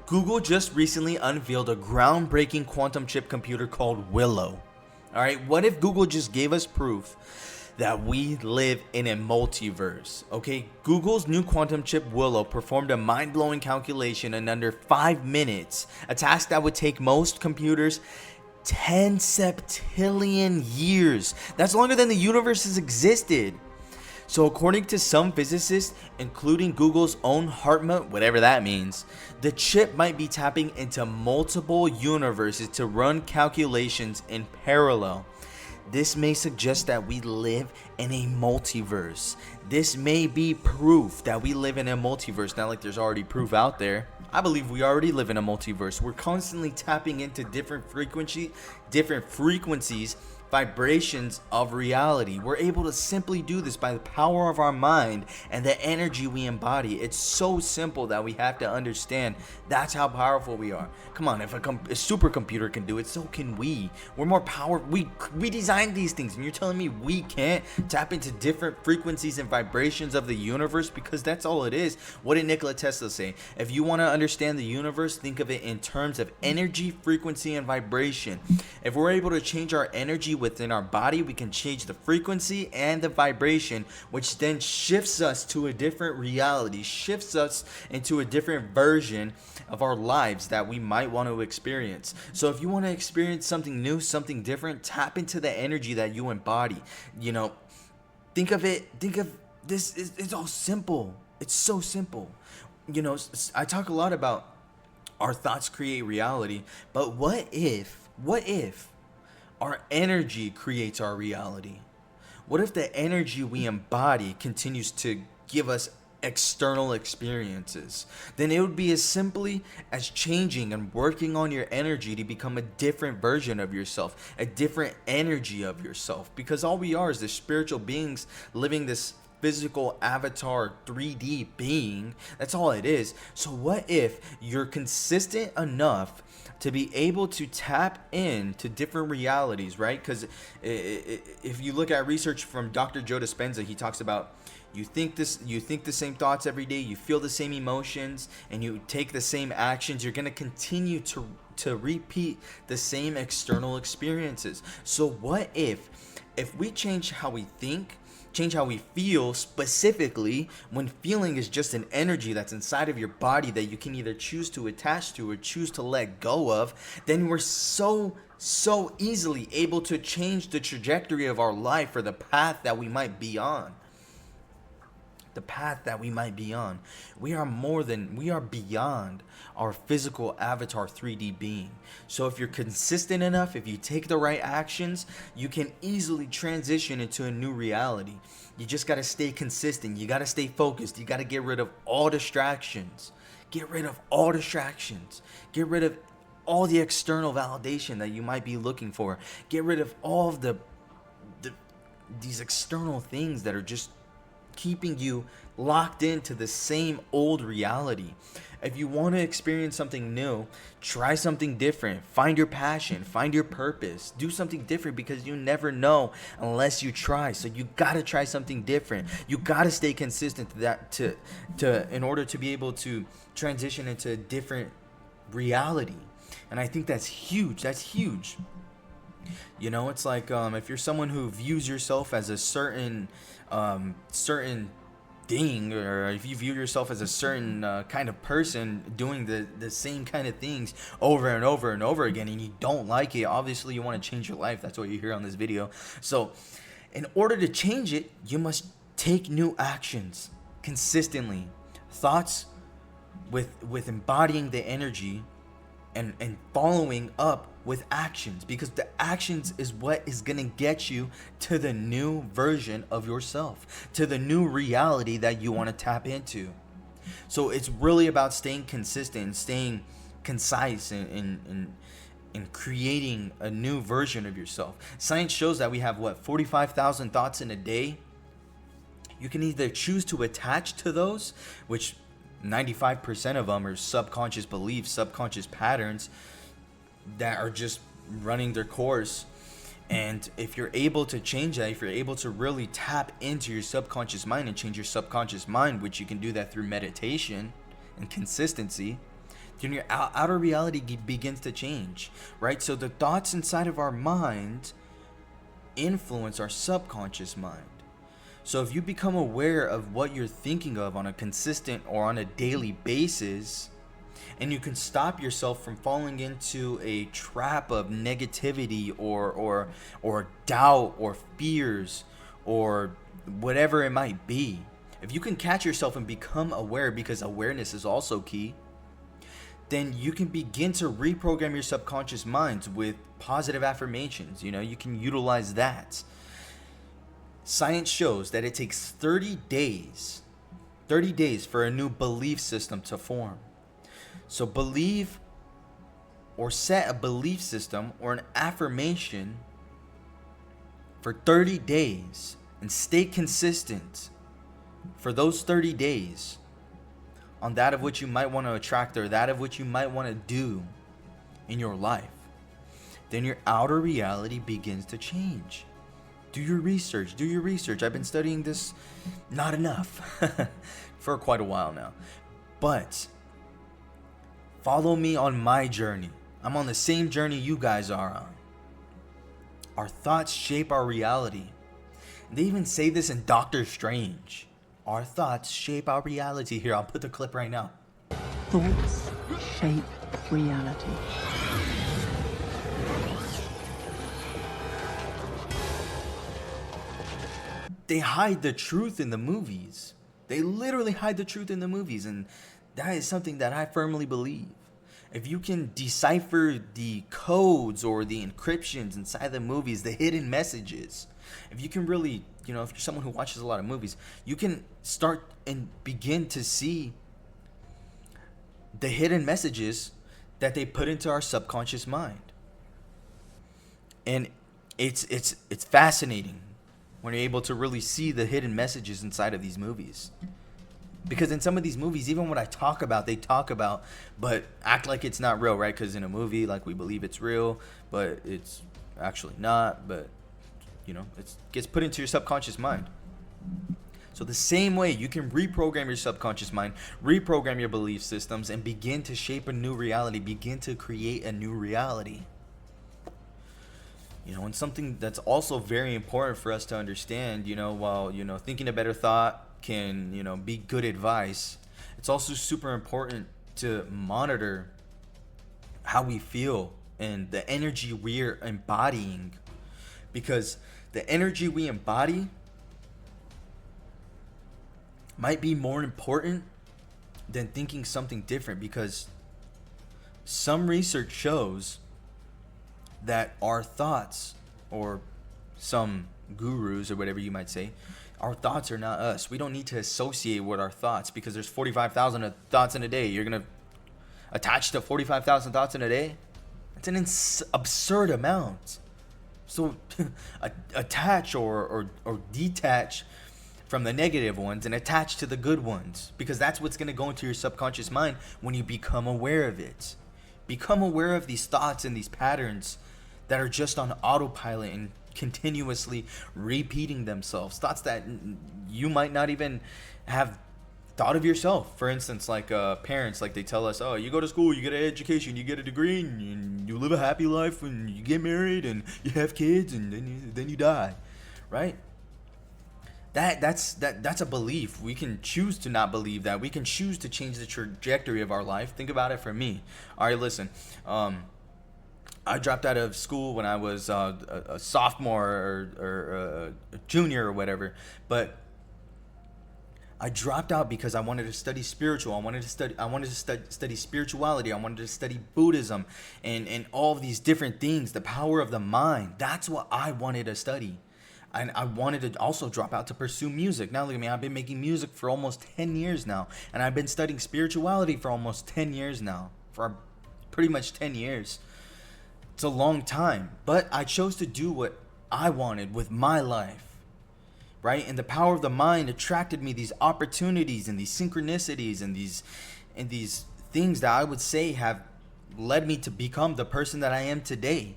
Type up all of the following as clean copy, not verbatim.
Google just recently unveiled a groundbreaking quantum chip computer called Willow. Alright, what if Google just gave us proof that we live in a multiverse? Okay, Google's new quantum chip Willow performed a mind-blowing calculation in under 5 minutes, a task that would take most computers 10 septillion years. That's longer than the universe has existed. So according to some physicists, including Google's own Hartmut, whatever that means, the chip might be tapping into multiple universes to run calculations in parallel. This may suggest that we live in a multiverse. This may be proof that we live in a multiverse. Not like there's already proof out there. I believe we already live in a multiverse. We're constantly tapping into different frequencies, vibrations of reality. We're able to simply do this by the power of our mind and the energy we embody. It's so simple that we have to understand that's how powerful we are. Come on, if a supercomputer can do it, so can we. We're more powerful. We designed these things, and you're telling me we can't tap into different frequencies and vibrations of the universe? Because that's all it is. What did Nikola Tesla say? If you want to understand the universe, think of it in terms of energy, frequency, and vibration. If we're able to change our energy within our body, we can change the frequency and the vibration, which then shifts us to a different reality, shifts us into a different version of our lives that we might want to experience. So if you want to experience something new, something different, tap into the energy that you embody. Think of this, it's all simple. It's so simple. I talk a lot about our thoughts create reality, but what if our energy creates our reality? What if the energy we embody continues to give us external experiences? Then it would be as simply as changing and working on your energy to become a different version of yourself, a different energy of yourself, because all we are is the spiritual beings living this physical avatar 3D being. That's all it is. So what if you're consistent enough to be able to tap into different realities, right? Because if you look at research from Dr. Joe Dispenza, he talks about you think the same thoughts every day, you feel the same emotions, and you take the same actions, you're going to continue to repeat the same external experiences. So what if we change how we think, change how we feel, specifically when feeling is just an energy that's inside of your body that you can either choose to attach to or choose to let go of, then we're so easily able to change the trajectory of our life or the path that we might be on. We are beyond our physical avatar 3D being. So if you're consistent enough, if you take the right actions, you can easily transition into a new reality. You just got to stay consistent. You got to stay focused. You got to get rid of all distractions. Get rid of all the external validation that you might be looking for. Get rid of all of these external things that are just keeping you locked into the same old reality. If you want to experience something new, try something different. Find your passion, find your purpose. Do something different, because you never know unless you try. So you got to try something different. You got to stay consistent in order to be able to transition into a different reality. And I think that's huge. It's like if you're someone who views yourself as a certain thing, or if you view yourself as a certain kind of person doing the same kind of things over and over and over again, and you don't like it, obviously you want to change your life. That's what you hear on this video. So in order to change it, you must take new actions consistently. Thoughts with embodying the energy and following up with actions, because the actions is what is going to get you to the new version of yourself, to the new reality that you want to tap into. So it's really about staying consistent, staying concise, and creating a new version of yourself. Science shows that we have 45,000 thoughts in a day. You can either choose to attach to those, which 95% of them are subconscious beliefs, subconscious patterns that are just running their course. And if you're able to change that, if you're able to really tap into your subconscious mind and change your subconscious mind, which you can do that through meditation and consistency, then your outer reality begins to change, right? So the thoughts inside of our mind influence our subconscious mind. So if you become aware of what you're thinking of on a consistent or on a daily basis, and you can stop yourself from falling into a trap of negativity or doubt or fears or whatever it might be. If you can catch yourself and become aware, because awareness is also key, then you can begin to reprogram your subconscious mind with positive affirmations. You can utilize that. Science shows that it takes 30 days for a new belief system to form. So believe or set a belief system or an affirmation for 30 days and stay consistent for those 30 days on that of which you might want to attract or that of which you might want to do in your life. Then your outer reality begins to change. Do your research. I've been studying this not enough for quite a while now. But follow me on my journey. I'm on the same journey you guys are on. Our thoughts shape our reality. They even say this in Doctor Strange. Our thoughts shape our reality. Here, I'll put the clip right now. Thoughts shape reality. They hide the truth in the movies. They literally hide the truth in the movies, and that is something that I firmly believe. If you can decipher the codes or the encryptions inside the movies, the hidden messages, if you can really, if you're someone who watches a lot of movies, you can start and begin to see the hidden messages that they put into our subconscious mind. And it's fascinating when you're able to really see the hidden messages inside of these movies. Because in some of these movies, even what I talk about, they talk about, but act like it's not real, right? Because in a movie, like, we believe it's real, but it's actually not. But, it gets put into your subconscious mind. So the same way, you can reprogram your subconscious mind, reprogram your belief systems, and begin to shape a new reality, begin to create a new reality. And something that's also very important for us to understand, while, thinking a better thought can, be good advice, it's also super important to monitor how we feel and the energy we're embodying. Because the energy we embody might be more important than thinking something different, because some research shows that our thoughts, or some gurus or whatever you might say, our thoughts are not us. We don't need to associate with our thoughts, because there's 45,000 thoughts in a day. You're going to attach to 45,000 thoughts in a day? It's an absurd amount. So attach or detach from the negative ones and attach to the good ones, because that's what's going to go into your subconscious mind when you become aware of it. Become aware of these thoughts and these patterns that are just on autopilot and continuously repeating themselves. Thoughts that you might not even have thought of yourself. For instance, like parents, like they tell us, oh, you go to school, you get an education, you get a degree, and you live a happy life, and you get married, and you have kids, and then you die, right? That's a belief. We can choose to not believe that. We can choose to change the trajectory of our life. Think about it for me. All right, listen. I dropped out of school when I was a sophomore or a junior or whatever, but I dropped out because I wanted to study spiritual. I wanted to study spirituality. I wanted to study Buddhism and all of these different things, the power of the mind. That's what I wanted to study. And I wanted to also drop out to pursue music. Now look at me, I've been making music for almost 10 years now. And I've been studying spirituality for almost 10 years now. For pretty much 10 years. It's a long time. But I chose to do what I wanted with my life. Right? And the power of the mind attracted me these opportunities and these synchronicities and these things that I would say have led me to become the person that I am today.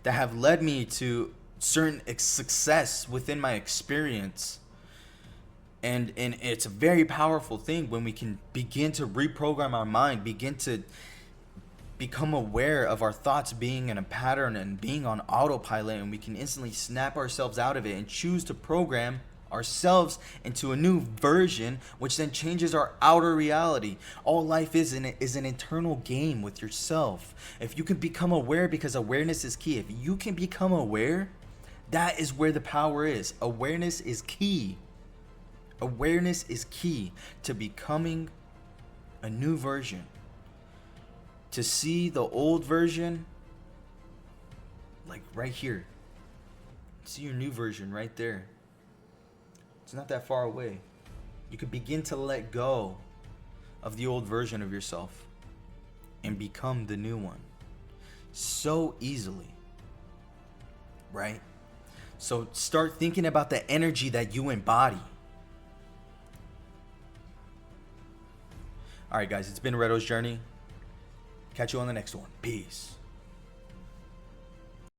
That have led me to certain success within my experience. And it's a very powerful thing when we can begin to reprogram our mind, begin to become aware of our thoughts being in a pattern and being on autopilot, and we can instantly snap ourselves out of it and choose to program ourselves into a new version, which then changes our outer reality. All life is an internal game with yourself. If you can become aware, because awareness is key, if you can become aware, that is where the power is. Awareness is key. Awareness is key to becoming a new version. To see the old version, like right here. See your new version right there. It's not that far away. You could begin to let go of the old version of yourself and become the new one so easily, right? So start thinking about the energy that you embody. All right, guys, it's been Redo's Journey. Catch you on the next one. Peace.